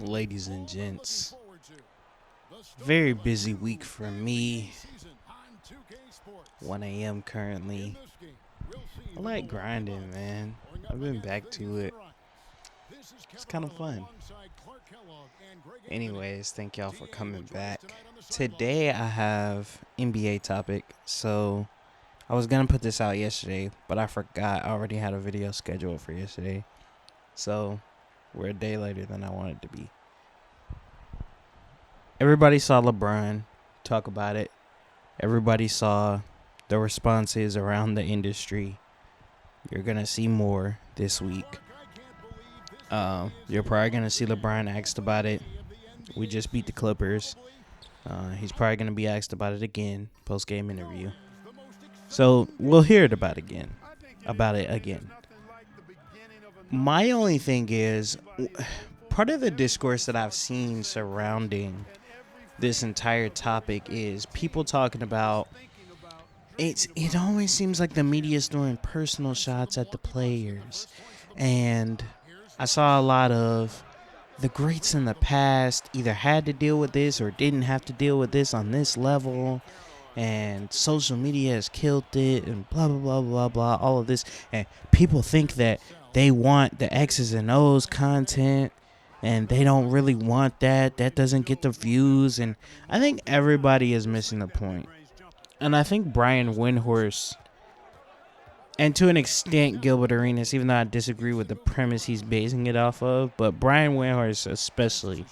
Ladies and gents, very busy week for me. 1 a.m. currently. I like grinding, man. I've been back to it. It's kind of fun. Anyways, thank y'all for coming back. Today I have NBA topic. So I was going to put this out yesterday, but I forgot. I already had a video scheduled for yesterday. So we're a day later than I wanted to be. Everybody saw LeBron talk about it. Everybody saw the responses around the industry. You're going to see more this week. You're probably going to see LeBron asked about it. We just beat the Clippers. He's probably going to be asked about it again, post-game interview. So we'll hear it about it again. My only thing is, part of the discourse that I've seen surrounding this entire topic is people talking about it always seems like the media is throwing personal shots at the players. And I saw a lot of the greats in the past either had to deal with this or didn't have to deal with this on this level. And social media has killed it and blah, blah, blah, blah, blah, all of this. And people think that they want the X's and O's content and they don't really want that. That doesn't get the views. And I think everybody is missing the point. And I think Brian Windhorst, and to an extent Gilbert Arenas, even though I disagree with the premise he's basing it off of, but Brian Windhorst especially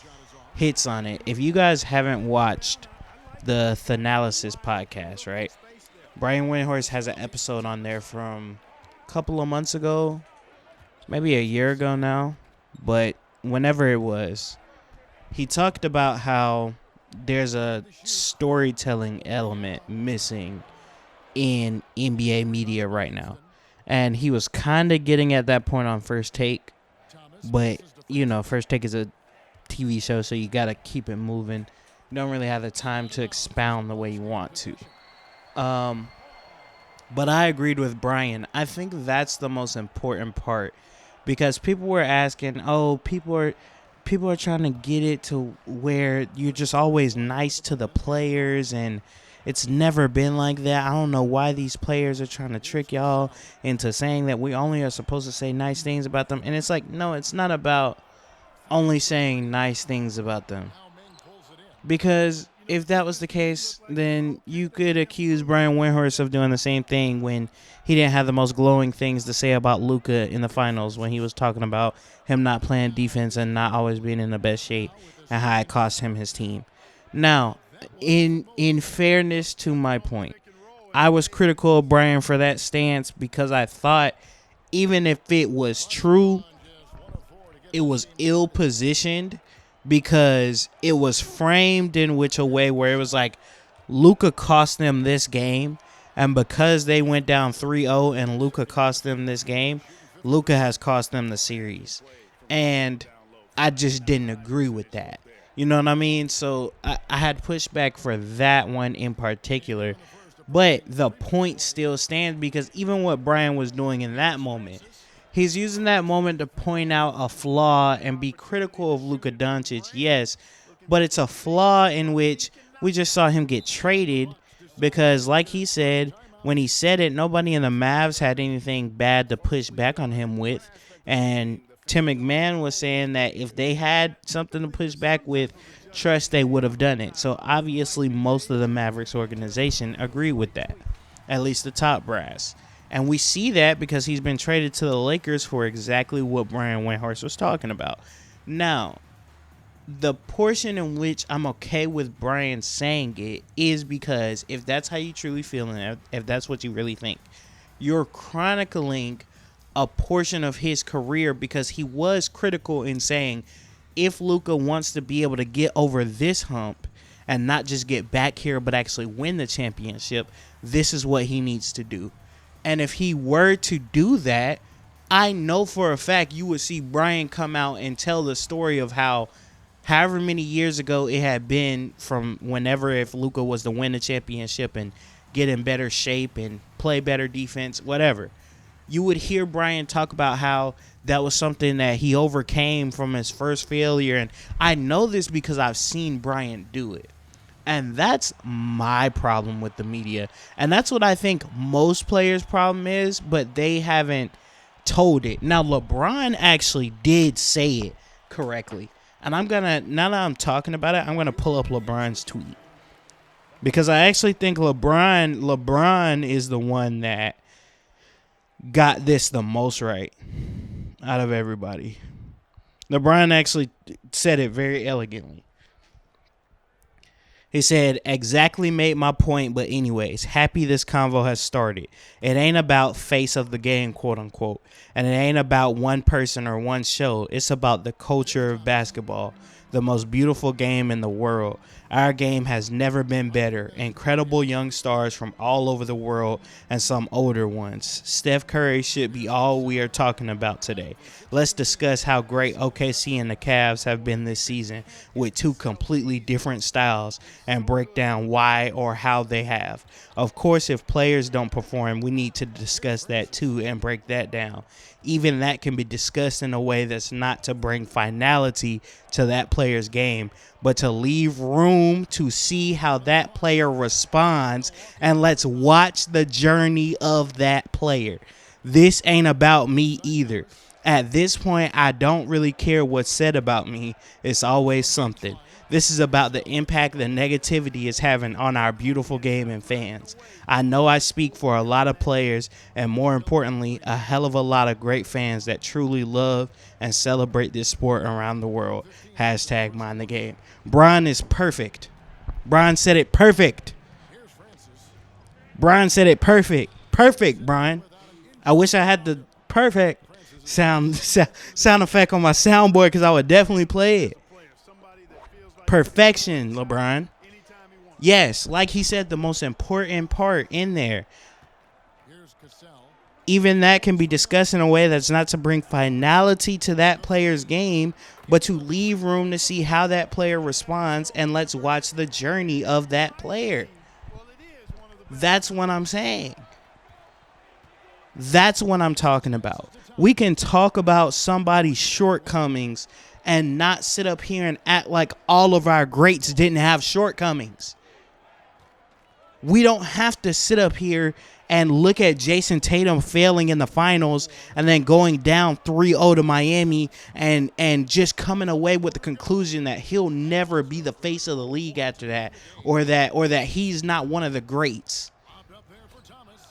hits on it. If you guys haven't watched the Thanalysis podcast, right? Brian Windhorst has an episode on there from a couple of months ago, maybe a year ago now, but whenever it was, he talked about how there's a storytelling element missing in NBA media right now. And he was kind of getting at that point on First Take. But, you know, First Take is a TV show, so you got to keep it moving. You don't really have the time to expound the way you want to. But I agreed with Brian. I think that's the most important part. Because people were asking, people are trying to get it to where you're just always nice to the players, and it's never been like that. I don't know why these players are trying to trick y'all into saying that we only are supposed to say nice things about them. And it's like, no, it's not about only saying nice things about them. Because if that was the case, then you could accuse Brian Windhorst of doing the same thing when he didn't have the most glowing things to say about Luka in the finals, when he was talking about him not playing defense and not always being in the best shape and how it cost him his team. Now, in fairness to my point, I was critical of Brian for that stance because I thought even if it was true, it was ill-positioned because it was framed in which a way where it was like Luka cost them this game, and because they went down 3-0 and Luka cost them this game, Luka has cost them the series. And I just didn't agree with that. You know what I mean? So I had pushback for that one in particular. But the point still stands because even what Brian was doing in that moment, he's using that moment to point out a flaw and be critical of Luka Doncic, yes. But it's a flaw in which we just saw him get traded because, like he said, when he said it, nobody in the Mavs had anything bad to push back on him with. And Tim McMahon was saying that if they had something to push back with, trust they would have done it. So obviously most of the Mavericks organization agree with that, at least the top brass. And we see that because he's been traded to the Lakers for exactly what Brian Windhorst was talking about. Now, the portion in which I'm okay with Brian saying it is because if that's how you truly feel and if that's what you really think, you're chronicling a portion of his career because he was critical in saying if Luka wants to be able to get over this hump and not just get back here but actually win the championship, this is what he needs to do. And if he were to do that, I know for a fact you would see Brian come out and tell the story of how however many years ago it had been from whenever if Luka was to win the championship and get in better shape and play better defense, whatever. you would hear Brian talk about how that was something that he overcame from his first failure. And I know this because I've seen Brian do it. And that's my problem with the media. And that's what I think most players' problem is, but they haven't told it. Now, LeBron actually did say it correctly. And now that I'm talking about it, I'm going to pull up LeBron's tweet. Because I actually think LeBron is the one that got this the most right out of everybody. LeBron actually said it very elegantly. He said, exactly made my point, but anyways, happy this convo has started. It ain't about face of the game, quote unquote. And it ain't about one person or one show. It's about the culture of basketball, the most beautiful game in the world. Our game has never been better. Incredible young stars from all over the world and some older ones. Steph Curry should be all we are talking about today. Let's discuss how great OKC and the Cavs have been this season with two completely different styles and break down why or how they have. Of course, if players don't perform, we need to discuss that too and break that down. Even that can be discussed in a way that's not to bring finality to that player's game, but to leave room to see how that player responds, and let's watch the journey of that player. This ain't about me either. At this point, I don't really care what's said about me. It's always something. This is about the impact the negativity is having on our beautiful game and fans. I know I speak for a lot of players and, more importantly, a hell of a lot of great fans that truly love and celebrate this sport around the world. Hashtag mind the game. Brian is perfect. Brian said it perfect. Brian said it perfect. Perfect, Brian. I wish I had the perfect sound effect on my soundboard because I would definitely play it. Perfection, LeBron. Yes, like he said, the most important part in there. Even that can be discussed in a way that's not to bring finality to that player's game, but to leave room to see how that player responds, and let's watch the journey of that player. That's what I'm saying. That's what I'm talking about. We can talk about somebody's shortcomings and not sit up here and act like all of our greats didn't have shortcomings. We don't have to sit up here and look at Jason Tatum failing in the finals and then going down 3-0 to Miami and just coming away with the conclusion that he'll never be the face of the league after that, or that he's not one of the greats.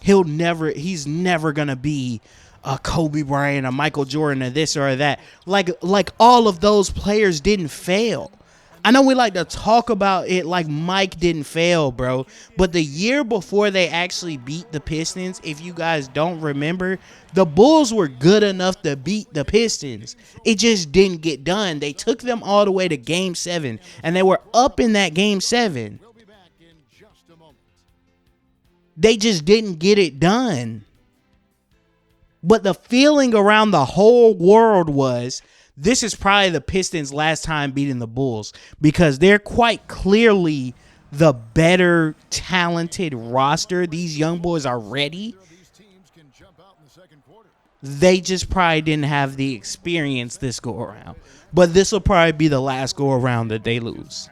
He's never going to be a Kobe Bryant, a Michael Jordan, or this or that. Like all of those players didn't fail. I know we like to talk about it like Mike didn't fail, bro. But the year before they actually beat the Pistons, if you guys don't remember, the Bulls were good enough to beat the Pistons. It just didn't get done. They took them all the way to Game 7, and they were up in that Game 7. They just didn't get it done. But the feeling around the whole world was, this is probably the Pistons' last time beating the Bulls, because they're quite clearly the better talented roster. These young boys are ready. They just probably didn't have the experience this go around. But this will probably be the last go around that they lose.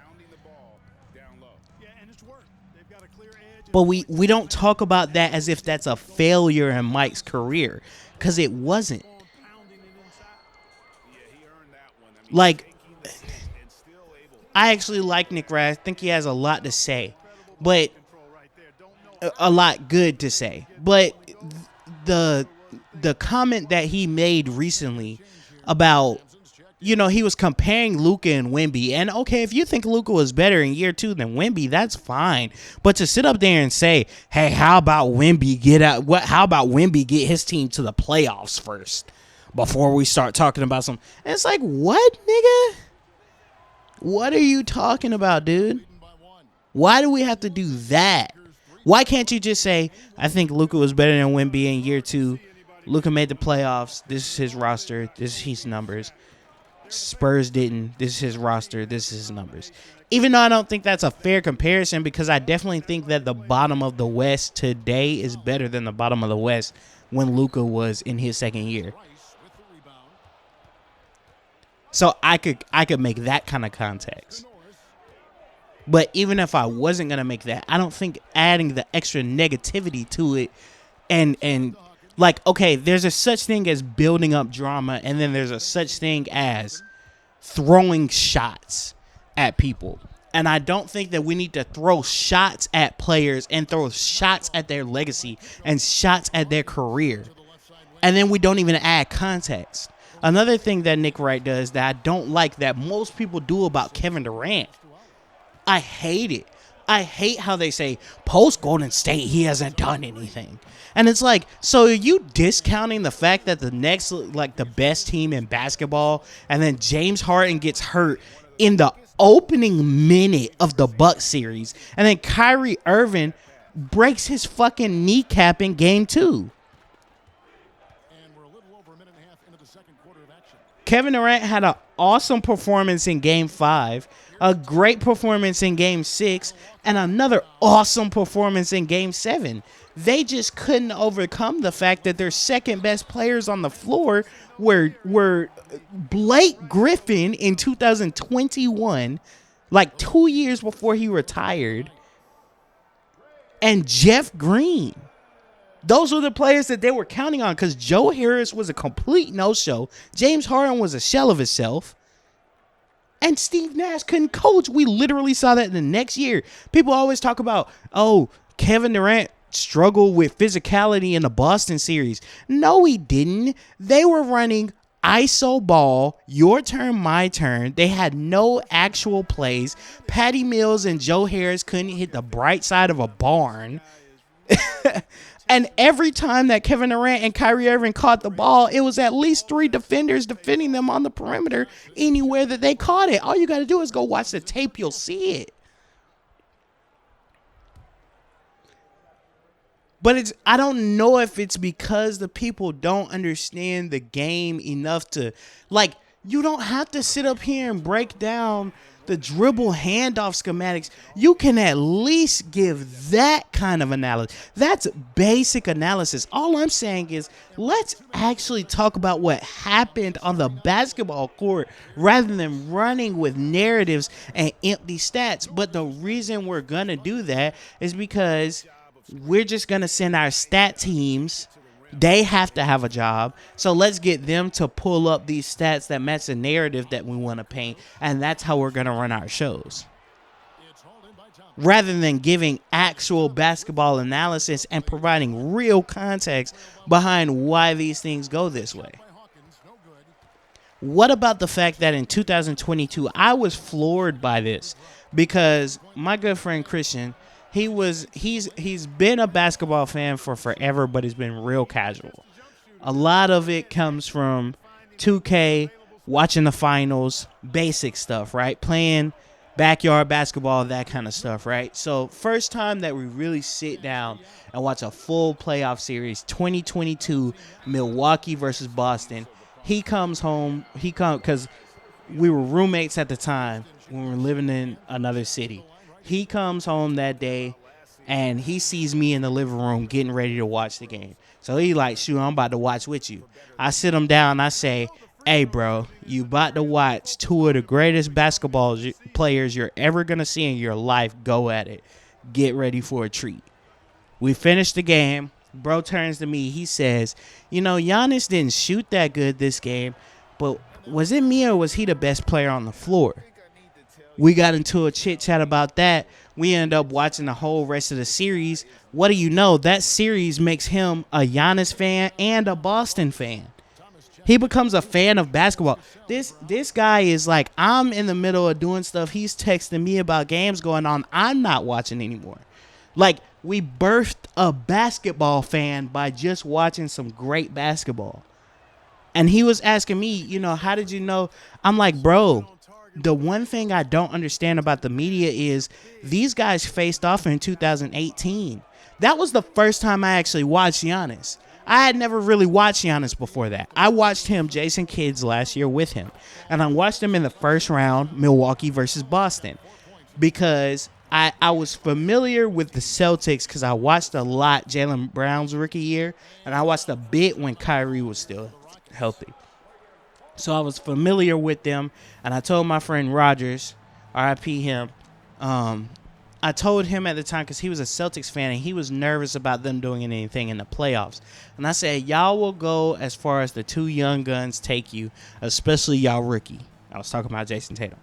But we don't talk about that as if that's a failure in Mike's career, because it wasn't. Like, I actually like Nick Raz. I think he has a lot to say, but a lot good to say. But the comment that he made recently about, he was comparing Luka and Wemby. And okay, if you think Luka was better in year 2 than Wemby, that's fine. But to sit up there and say, hey, how about Wemby get his team to the playoffs first before we start talking about some. And it's like, what, nigga? What are you talking about, dude? Why do we have to do that? Why can't you just say, I think Luka was better than Wemby in year 2. Luka made the playoffs. This is his roster. This is his numbers. Spurs didn't. This is his roster. This is his numbers. Even though I don't think that's a fair comparison, because I definitely think that the bottom of the West today is better than the bottom of the West when Luka was in his second year. So I could make that kind of context. But even if I wasn't gonna make that, I don't think adding the extra negativity to it and like, okay, there's a such thing as building up drama, and then there's a such thing as throwing shots at people. And I don't think that we need to throw shots at players and throw shots at their legacy and shots at their career. And then we don't even add context. Another thing that Nick Wright does that I don't like that most people do about Kevin Durant, I hate it. I hate how they say, post Golden State, he hasn't done anything. And it's like, so are you discounting the fact that the next, like the best team in basketball, and then James Harden gets hurt in the opening minute of the Bucks series, and then Kyrie Irving breaks his fucking kneecap in game 2? Kevin Durant had an awesome performance in Game 5, a great performance in Game 6, and another awesome performance in Game 7. They just couldn't overcome the fact that their second best players on the floor were Blake Griffin in 2021, like 2 years before he retired, and Jeff Green. Those were the players that they were counting on, because Joe Harris was a complete no-show. James Harden was a shell of himself. And Steve Nash couldn't coach. We literally saw that in the next year. People always talk about, oh, Kevin Durant struggled with physicality in the Boston series. No, he didn't. They were running ISO ball, your turn, my turn. They had no actual plays. Patty Mills and Joe Harris couldn't hit the bright side of a barn. And every time that Kevin Durant and Kyrie Irving caught the ball, it was at least 3 defenders defending them on the perimeter anywhere that they caught it. All you got to do is go watch the tape. You'll see it. But I don't know if it's because the people don't understand the game enough to, like, you don't have to sit up here and break down the dribble handoff schematics. You can at least give that kind of analysis. That's basic analysis. All I'm saying is, let's actually talk about what happened on the basketball court rather than running with narratives and empty stats. But the reason we're going to do that is because we're just going to send our stat teams. They have to have a job. So let's get them to pull up these stats that match the narrative that we want to paint. And that's how we're going to run our shows. Rather than giving actual basketball analysis and providing real context behind why these things go this way. What about the fact that in 2022, I was floored by this because my good friend Christian, he's been a basketball fan for forever, but he's been real casual. A lot of it comes from 2K, watching the finals, basic stuff, right? Playing backyard basketball, that kind of stuff, right? So first time that we really sit down and watch a full playoff series, 2022 Milwaukee versus Boston. He comes home, because we were roommates at the time when we were living in another city. He comes home that day, and he sees me in the living room getting ready to watch the game. So he like, shoot, I'm about to watch with you. I sit him down. I say, hey, bro, you about to watch 2 of the greatest basketball players you're ever going to see in your life. Go at it. Get ready for a treat. We finish the game. Bro turns to me. He says, Giannis didn't shoot that good this game, but was it me or was he the best player on the floor? We got into a chit-chat about that. We ended up watching the whole rest of the series. What do you know? That series makes him a Giannis fan and a Boston fan. He becomes a fan of basketball. This guy is like, I'm in the middle of doing stuff. He's texting me about games going on. I'm not watching anymore. Like, we birthed a basketball fan by just watching some great basketball. And he was asking me, how did you know? I'm like, bro, the one thing I don't understand about the media is these guys faced off in 2018. That was the first time I actually watched Giannis. I had never really watched Giannis before that. I watched him, Jason Kidd, last year with him. And I watched him in the first round, Milwaukee versus Boston. Because I was familiar with the Celtics because I watched a lot Jaylen Brown's rookie year, and I watched a bit when Kyrie was still healthy. So I was familiar with them, and I told my friend Rogers, RIP him, I told him at the time because he was a Celtics fan and he was nervous about them doing anything in the playoffs. And I said, y'all will go as far as the two young guns take you, especially y'all rookie. I was talking about Jason Tatum.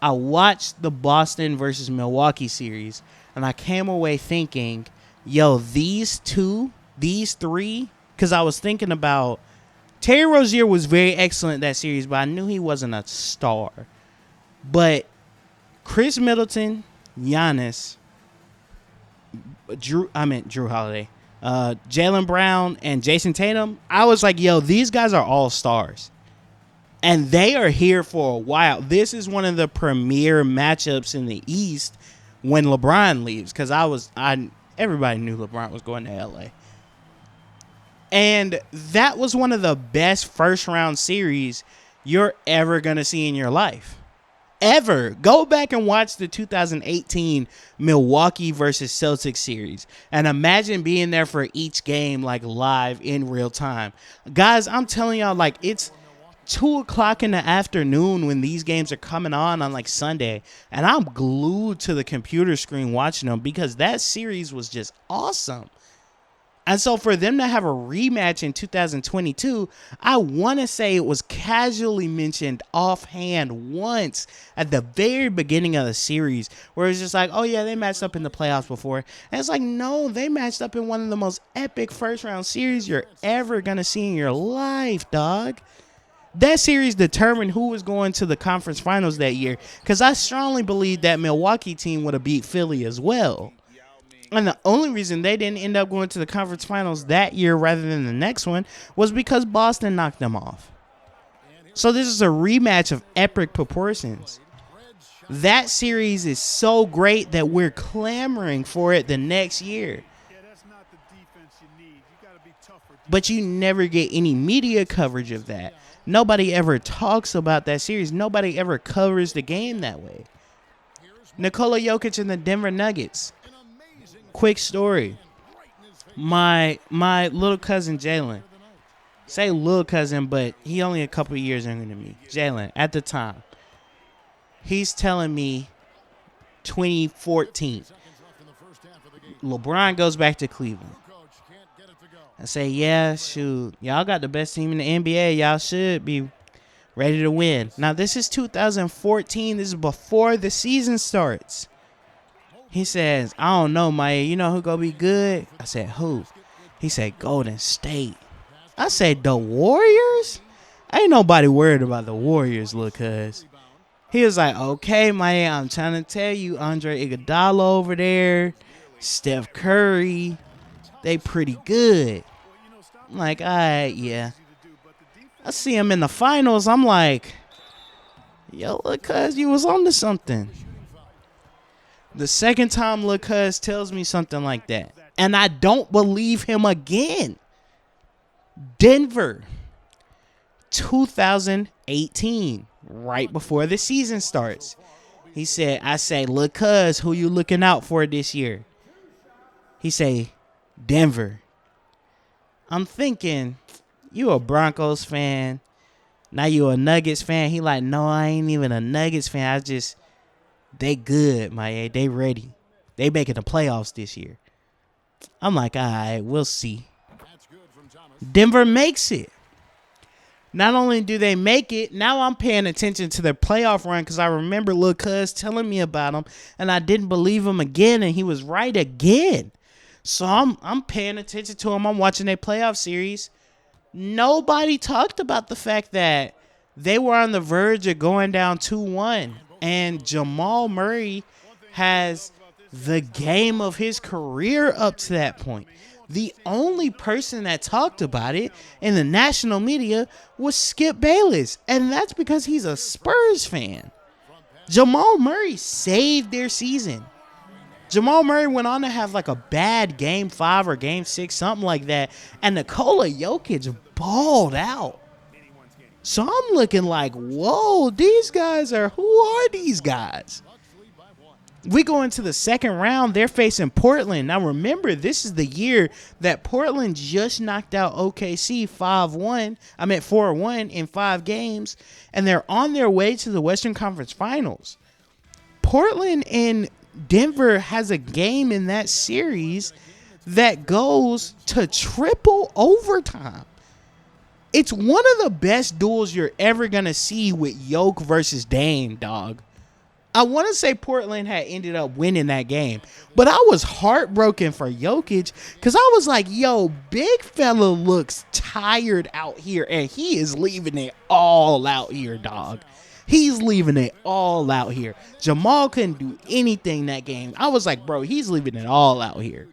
I watched the Boston versus Milwaukee series, and I came away thinking, yo, these three, because I was thinking about Terry Rozier was very excellent that series, but I knew he wasn't a star. But Chris Middleton, Giannis, Drew Holiday, Jaylen Brown, and Jason Tatum, I was like, yo, these guys are all stars. And they are here for a while. This is one of the premier matchups in the East when LeBron leaves, because everybody knew LeBron was going to LA. And that was one of the best first round series you're ever going to see in your life. Ever. Go back and watch the 2018 Milwaukee versus Celtics series and imagine being there for each game, like live in real time. Guys, I'm telling y'all, like, it's 2:00 in the afternoon when these games are coming on like Sunday, and I'm glued to the computer screen watching them because that series was just awesome. And so for them to have a rematch in 2022, I want to say it was casually mentioned offhand once at the very beginning of the series, where it's just like, oh yeah, they matched up in the playoffs before. And it's like, no, they matched up in one of the most epic first round series you're ever going to see in your life, dog. That series determined who was going to the conference finals that year, because I strongly believe that Milwaukee team would have beat Philly as well. And the only reason they didn't end up going to the conference finals that year rather than the next one was because Boston knocked them off. So this is a rematch of epic proportions. That series is so great that we're clamoring for it the next year. But you never get any media coverage of that. Nobody ever talks about that series. Nobody ever covers the game that way. Nikola Jokic and the Denver Nuggets. Quick story. My little cousin Jalen, say little cousin, but he only a couple years younger than me. Jalen, at the time, he's telling me 2014. LeBron goes back to Cleveland. I say, yeah, shoot, y'all got the best team in the NBA. Y'all should be ready to win. Now, this is 2014. This is before the season starts. He says, I don't know, Maya. You know who gonna be good? I said, who? He said, Golden State. I said, the Warriors? Ain't nobody worried about the Warriors, look, cuz. He was like, okay, Maya, I'm trying to tell you, Andre Iguodala over there, Steph Curry, they pretty good. I'm like, all right, yeah. I see him in the finals. I'm like, yo, look, cuz, you was on to something. The second time Lil Cuz tells me something like that, and I don't believe him again. Denver, 2018, right before the season starts. He said, I say, Lil Cuz, who you looking out for this year? He say, Denver. I'm thinking, you a Broncos fan. Now you a Nuggets fan. He like, no, I ain't even a Nuggets fan. They good, Maya. They ready. They making the playoffs this year. I'm like, all right, we'll see. Denver makes it. Not only do they make it, now I'm paying attention to their playoff run because I remember Lil Cuz telling me about him, and I didn't believe him again, and he was right again. So I'm paying attention to him. I'm watching their playoff series. Nobody talked about the fact that they were on the verge of going down 2-1. And Jamal Murray has the game of his career up to that point. The only person that talked about it in the national media was Skip Bayless. And that's because he's a Spurs fan. Jamal Murray saved their season. Jamal Murray went on to have like a bad game 5 or game 6, something like that. And Nikola Jokic balled out. So I'm looking like, whoa, who are these guys? We go into the second round. They're facing Portland. Now, remember, this is the year that Portland just knocked out OKC 5-1. 4-1 in 5 games. And they're on their way to the Western Conference Finals. Portland and Denver has a game in that series that goes to triple overtime. It's one of the best duels you're ever going to see with Jokic versus Dame, dog. I want to say Portland had ended up winning that game, but I was heartbroken for Jokic because I was like, yo, big fella looks tired out here, and he is leaving it all out here, dog. He's leaving it all out here. Jamal couldn't do anything that game. I was like, bro, he's leaving it all out here.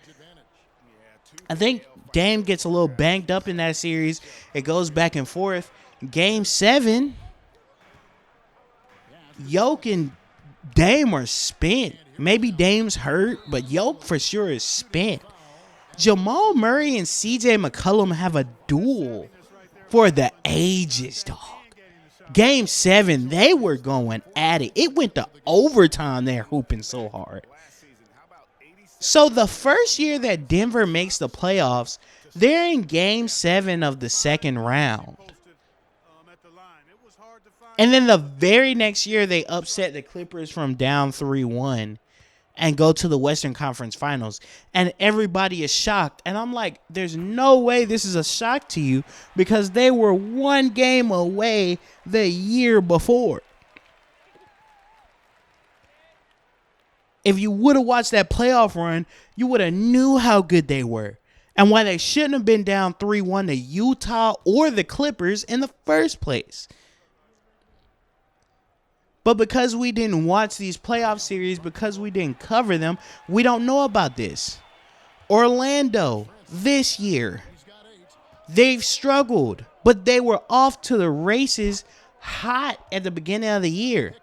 I think Dame gets a little banged up in that series. It goes back and forth. Game 7, Jokic and Dame are spent. Maybe Dame's hurt, but Jokic for sure is spent. Jamal Murray and CJ McCollum have a duel for the ages, dog. Game 7, they were going at it. It went to overtime. They're hooping so hard. So the first year that Denver makes the playoffs, they're in Game 7 of the second round. And then the very next year, they upset the Clippers from down 3-1 and go to the Western Conference Finals. And everybody is shocked. And I'm like, there's no way this is a shock to you because they were one game away the year before. If you would have watched that playoff run, you would have knew how good they were and why they shouldn't have been down 3-1 to Utah or the Clippers in the first place. But because we didn't watch these playoff series, because we didn't cover them, we don't know about this. Orlando, this year, they've struggled, but they were off to the races hot at the beginning of the year.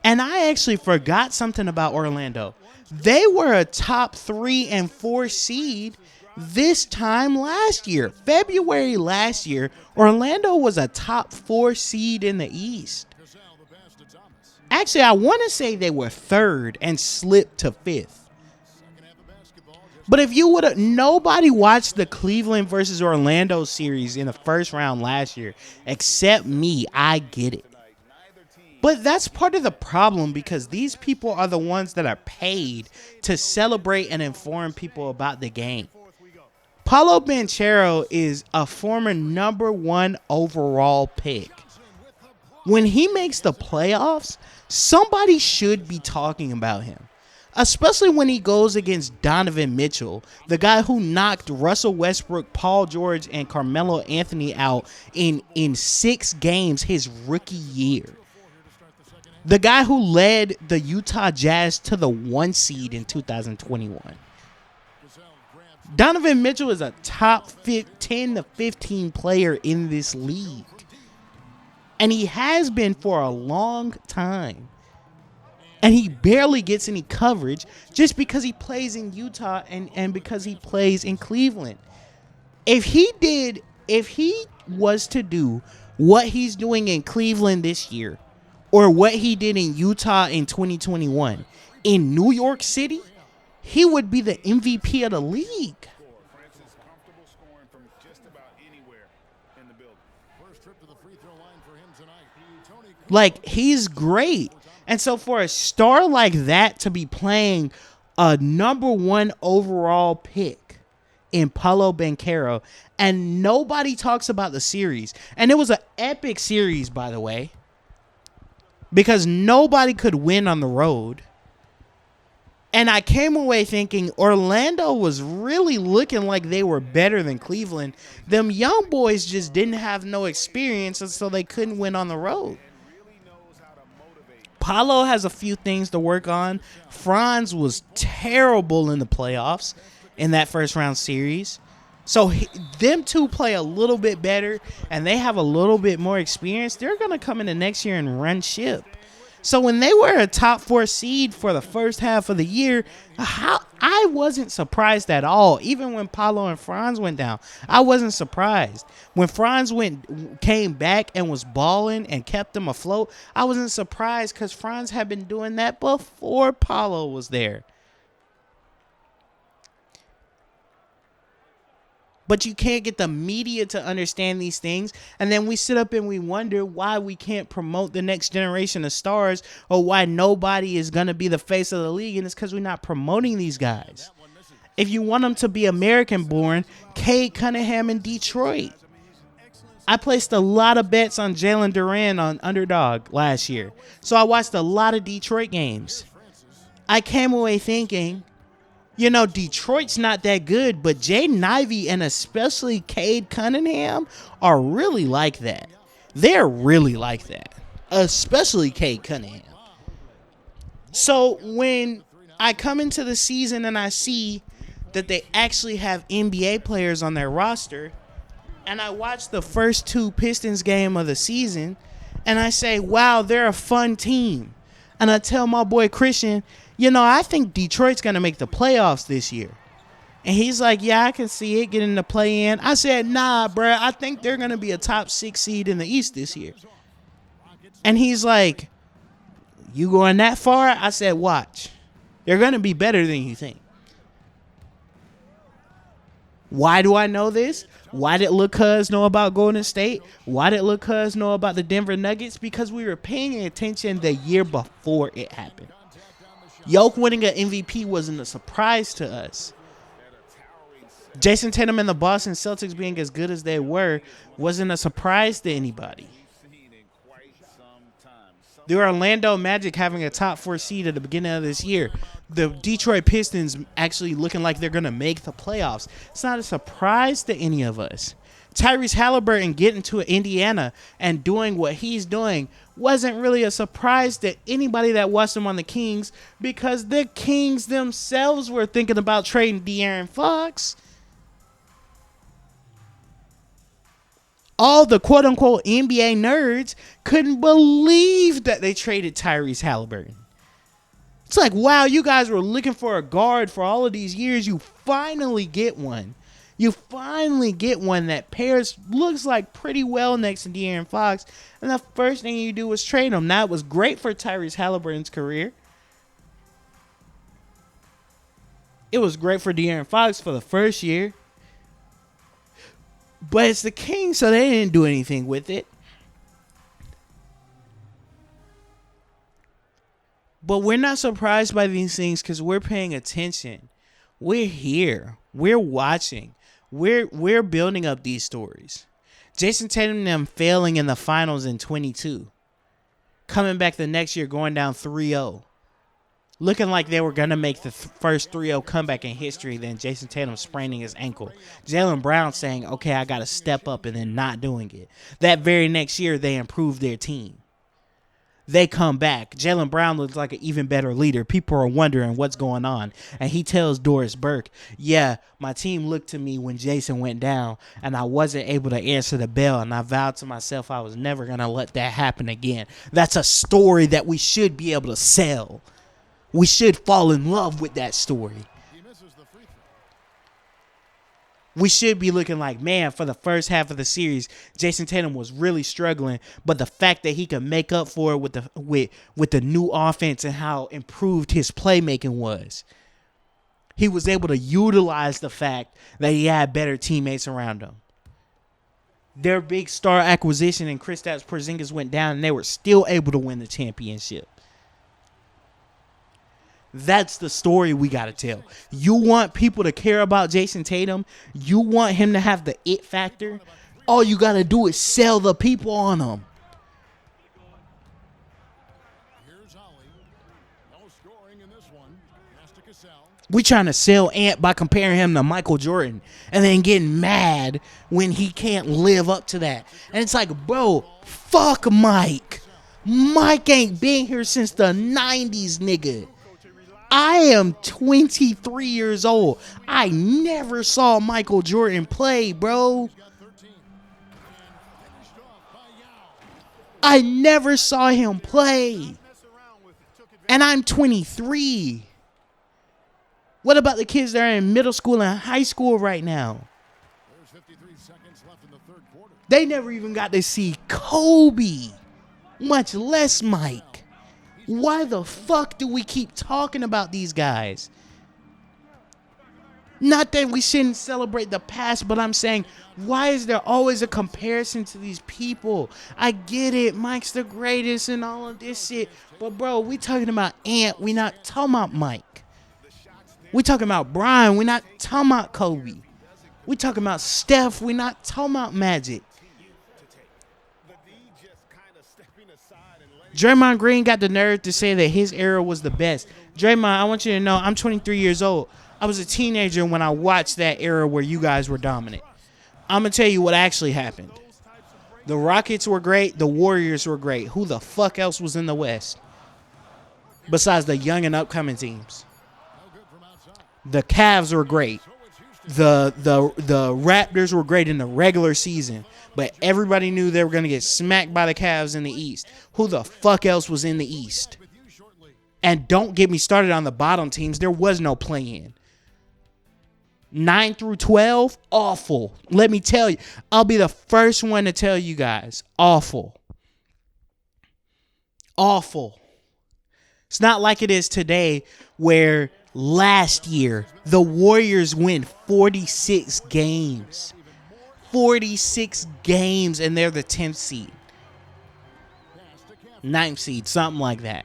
And I actually forgot something about Orlando. They were a top 3 and 4 seed this time last year. February last year, Orlando was a top 4 seed in the East. Actually, I want to say they were 3rd and slipped to 5th. But if you would have, nobody watched the Cleveland versus Orlando series in the first round last year except me. I get it. But that's part of the problem because these people are the ones that are paid to celebrate and inform people about the game. Paolo Banchero is a former number 1 overall pick. When he makes the playoffs, somebody should be talking about him, especially when he goes against Donovan Mitchell, the guy who knocked Russell Westbrook, Paul George, and Carmelo Anthony out in 6 games his rookie year. The guy who led the Utah Jazz to the 1 seed in 2021. Donovan Mitchell is a top 10 to 15 player in this league. And he has been for a long time. And he barely gets any coverage just because he plays in Utah and because he plays in Cleveland. If he was to do what he's doing in Cleveland this year, or what he did in Utah in 2021, in New York City, he would be the MVP of the league. Like, he's great. And so for a star like that to be playing a number 1 overall pick in Paolo Banchero, and nobody talks about the series. And it was an epic series, by the way, because nobody could win on the road. And I came away thinking Orlando was really looking like they were better than Cleveland. Them young boys just didn't have no experience, and so they couldn't win on the road. Paolo has a few things to work on. Franz was terrible in the playoffs in that first round series. So them two play a little bit better, and they have a little bit more experience. They're going to come into next year and run ship. So when they were a top 4 seed for the first half of the year, I wasn't surprised at all. Even when Paulo and Franz went down, I wasn't surprised. When Franz came back and was balling and kept them afloat, I wasn't surprised because Franz had been doing that before Paulo was there. But you can't get the media to understand these things. And then we sit up and we wonder why we can't promote the next generation of stars or why nobody is going to be the face of the league. And it's because we're not promoting these guys. If you want them to be American born, Cade Cunningham in Detroit. I placed a lot of bets on Jalen Duren on Underdog last year. So I watched a lot of Detroit games. I came away thinking, you know, Detroit's not that good, but Jaden Ivey and especially Cade Cunningham are really like that. They're really like that, especially Cade Cunningham. So when I come into the season and I see that they actually have NBA players on their roster, and I watch the first 2 Pistons game of the season, and I say, wow, they're a fun team. And I tell my boy Christian, you know, I think Detroit's going to make the playoffs this year. And he's like, yeah, I can see it getting the play in. I said, nah, bro, I think they're going to be a top 6 seed in the East this year. And he's like, you going that far? I said, watch. They're going to be better than you think. Why do I know this? Why did Lil Cuz know about Golden State? Why did Lil Cuz know about the Denver Nuggets? Because we were paying attention the year before it happened. Yoke winning an MVP wasn't a surprise to us. Jason Tatum and the Boston Celtics being as good as they were wasn't a surprise to anybody. The Orlando Magic having a top 4 seed at the beginning of this year. The Detroit Pistons actually looking like they're going to make the playoffs. It's not a surprise to any of us. Tyrese Halliburton getting to Indiana and doing what he's doing wasn't really a surprise to anybody that watched him on the Kings because the Kings themselves were thinking about trading De'Aaron Fox. All the quote-unquote NBA nerds couldn't believe that they traded Tyrese Halliburton. It's like, wow, you guys were looking for a guard for all of these years. You finally get one. You finally get one that pairs, looks like pretty well next to De'Aaron Fox. And the first thing you do was trade him. Now, it was great for Tyrese Halliburton's career. It was great for De'Aaron Fox for the first year. But it's the Kings, so they didn't do anything with it. But we're not surprised by these things because we're paying attention. We're here. We're watching. We're building up these stories. Jason Tatum and them failing in the finals in 22. Coming back the next year, going down 3-0. Looking like they were going to make the first 3-0 comeback in history, then Jason Tatum spraining his ankle. Jaylen Brown saying, okay, I got to step up, and then not doing it. That very next year, they improved their team. They come back. Jaylen Brown looks like an even better leader. People are wondering what's going on. And he tells Doris Burke, yeah, my team looked to me when Jason went down, and I wasn't able to answer the bell, and I vowed to myself I was never going to let that happen again. That's a story that we should be able to sell. We should fall in love with that story. We should be looking like, man, for the first half of the series, Jason Tatum was really struggling, but the fact that he could make up for it with the new offense and how improved his playmaking was. He was able to utilize the fact that he had better teammates around him. Their big star acquisition and Kristaps Porzingis went down, and they were still able to win the championship. That's the story we got to tell. You want people to care about Jason Tatum? You want him to have the it factor? All you got to do is sell the people on him. We trying to sell Ant by comparing him to Michael Jordan and then getting mad when he can't live up to that. And it's like, bro, fuck Mike. Mike ain't been here since the 90s, nigga. I am 23 years old. I never saw Michael Jordan play, bro. I never saw him play. And I'm 23. What about the kids that are in middle school and high school right now? They never even got to see Kobe, much less Mike. Why the fuck do we keep talking about these guys? Not that we shouldn't celebrate the past, but I'm saying, why is there always a comparison to these people? I get it, Mike's the greatest and all of this shit, but bro, we talking about Ant, we not talking about Mike. We talking about Brian, we not talking about Kobe. We talking about Steph, we not talking about Magic. Draymond Green got the nerve to say that his era was the best. Draymond, I want you to know, I'm 23 years old. I was a teenager when I watched that era where you guys were dominant. I'm going to tell you what actually happened. The Rockets were great. The Warriors were great. Who the fuck else was in the West? Besides the young and upcoming teams. The Cavs were great. The Raptors were great in the regular season. But everybody knew they were going to get smacked by the Cavs in the East. Who the fuck else was in the East? And don't get me started on the bottom teams. There was no play-in. 9 through 12, awful. Let me tell you. I'll be the first one to tell you guys. Awful. Awful. It's not like it is today where last year the Warriors win 46 games. 46 games and they're the 10th seed. 9th seed, something like that.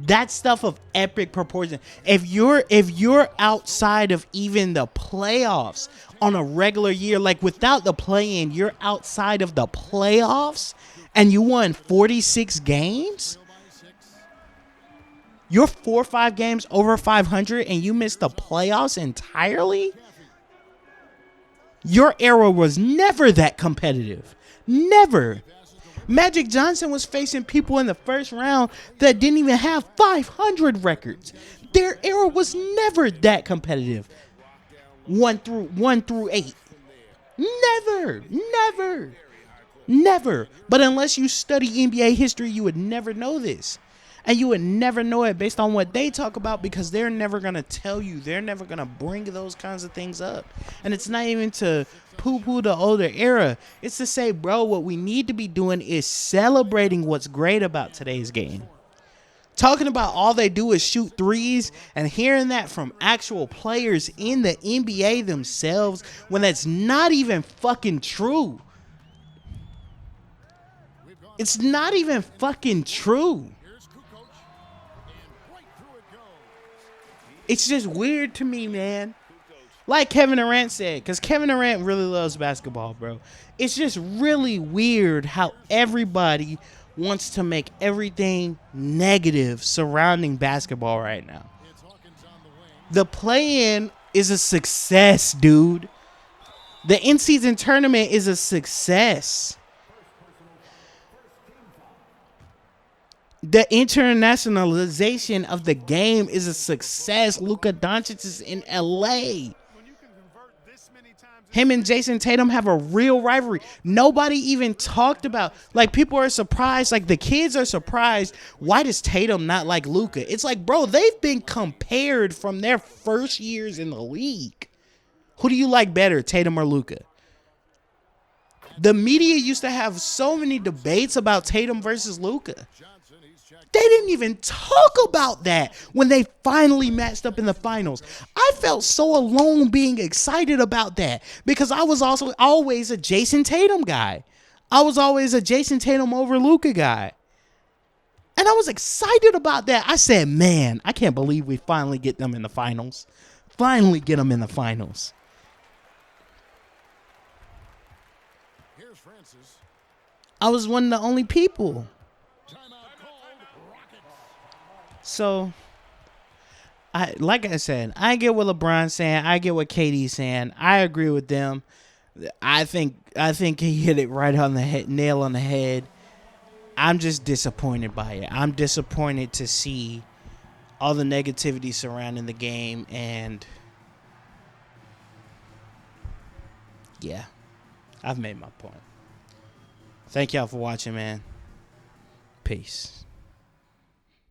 That stuff of epic proportion. If you're outside of even the playoffs on a regular year, like without the play-in, you're outside of the playoffs and you won 46 games? You're 4 or 5 games over 500 and you missed the playoffs entirely? Your era was never that competitive. Never. Magic Johnson was facing people in the first round that didn't even have 500 records. Their era was never that competitive. 1 through 8. Never. But unless you study NBA history, you would never know this. And you would never know it based on what they talk about because they're never going to tell you. They're never going to bring those kinds of things up. And it's not even to poo-poo the older era. It's to say, bro, what we need to be doing is celebrating what's great about today's game. Talking about all they do is shoot threes and hearing that from actual players in the NBA themselves when that's not even fucking true. It's not even fucking true. It's just weird to me, man. Like Kevin Durant said, because Kevin Durant really loves basketball, bro. It's just really weird how everybody wants to make everything negative surrounding basketball right now. The play-in is a success, dude. The in-season tournament is a success. The internationalization of the game is a success. Luka Doncic is in LA. Him and Jason Tatum have a real rivalry. Nobody even talked about, like, people are surprised, like the kids are surprised. Why does Tatum not like Luka? It's like, bro, they've been compared from their first years in the league. Who do you like better, Tatum or Luka? The media used to have so many debates about Tatum versus Luka. They didn't even talk about that when they finally matched up in the finals. I felt so alone being excited about that because I was also always a Jason Tatum guy. I was always a Jason Tatum over Luka guy. And I was excited about that. I said, man, I can't believe we finally get them in the finals. Finally get them in the finals. I was one of the only people. So, like I said, I get what LeBron's saying. I get what KD's saying. I agree with them. I think he hit it right on the head, nail on the head. I'm just disappointed by it. I'm disappointed to see all the negativity surrounding the game, and yeah, I've made my point. Thank y'all for watching, man. Peace.